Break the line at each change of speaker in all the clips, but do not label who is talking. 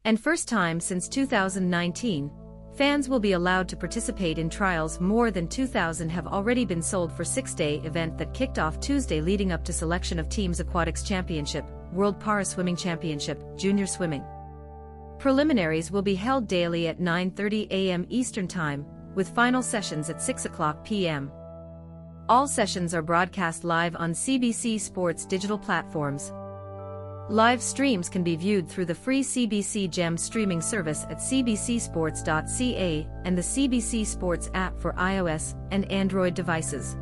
And first time since 2019, fans will be allowed to participate in trials. More than 2,000 have already been sold for 6-day event that kicked off Tuesday leading up to selection of teams Aquatics Championship, World Para Swimming Championship, Junior Swimming. Preliminaries will be held daily at 9:30 a.m. Eastern Time, with final sessions at 6:00 p.m. All sessions are broadcast live on CBC Sports digital platforms. Live streams can be viewed through the free CBC Gem streaming service at cbcsports.ca and the CBC Sports app for iOS and Android devices.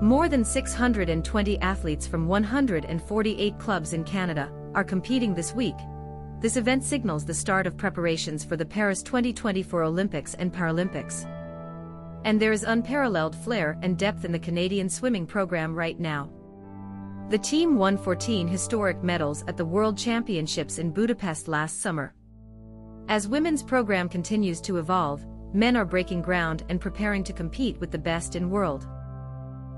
More than 620 athletes from 148 clubs in Canada are competing this week. This event signals the start of preparations for the Paris 2024 Olympics and Paralympics. And there is unparalleled flair and depth in the Canadian swimming program right now. The team won 14 historic medals at the World Championships in Budapest last summer. As women's program continues to evolve, men are breaking ground and preparing to compete with the best in world.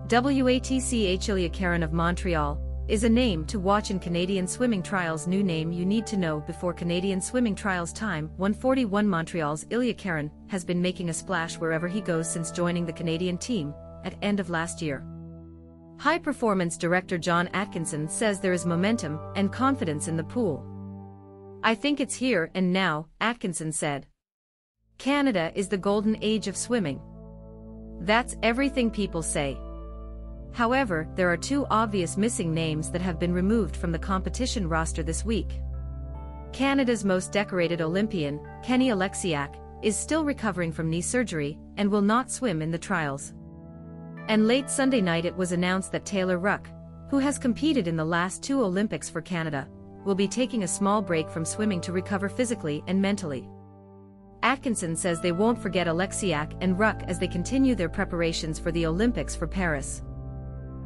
WATCH Ilia Karen of Montreal is a name to watch in Canadian swimming trials. New name you need to know before Canadian swimming trials time. 141 Montreal's Ilia Karen has been making a splash wherever he goes since joining the Canadian team at end of last year. High performance director John Atkinson says there is momentum and confidence in the pool. "I think it's here and now," Atkinson said. "Canada is the golden age of swimming. That's everything people say." However, there are two obvious missing names that have been removed from the competition roster this week. Canada's most decorated Olympian, Kenny Oleksiak, is still recovering from knee surgery and will not swim in the trials. And late Sunday night it was announced that Taylor Ruck, who has competed in the last two Olympics for Canada, will be taking a small break from swimming to recover physically and mentally. Atkinson says they won't forget Oleksiak and Ruck as they continue their preparations for the Olympics for Paris.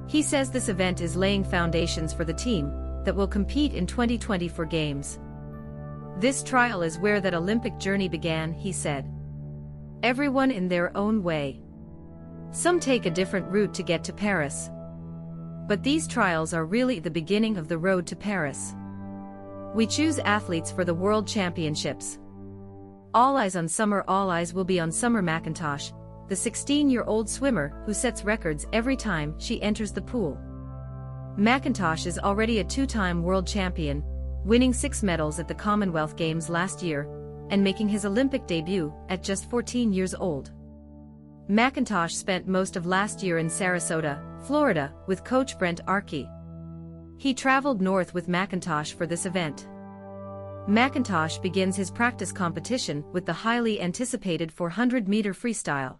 He says this event is laying foundations for the team that will compete in 2024 Games. "This trial is where that Olympic journey began," he said. "Everyone in their own way. Some take a different route to get to Paris. But these trials are really the beginning of the road to Paris. We choose athletes for the World Championships. All eyes on summer. All eyes will be on Summer McIntosh, the 16-year-old swimmer who sets records every time she enters the pool. McIntosh is already a two-time world champion, winning 6 medals at the Commonwealth Games last year and making his Olympic debut at just 14 years old. McIntosh spent most of last year in Sarasota, Florida, with coach Brent Archie. He traveled north with McIntosh for this event. McIntosh begins his practice competition with the highly anticipated 400-meter freestyle.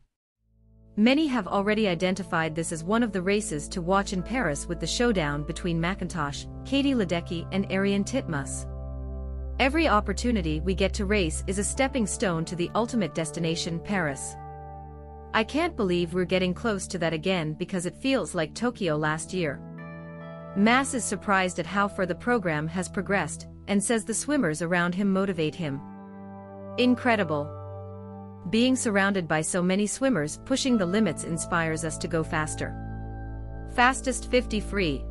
Many have already identified this as one of the races to watch in Paris, with the showdown between McIntosh, Katie Ledecky and Ariane Titmus. "Every opportunity we get to race is a stepping stone to the ultimate destination, Paris. I can't believe we're getting close to that again because it feels like Tokyo last year." Mass is surprised at how far the program has progressed and says the swimmers around him motivate him. "Incredible. Being surrounded by so many swimmers pushing the limits inspires us to go faster. Fastest 50 free.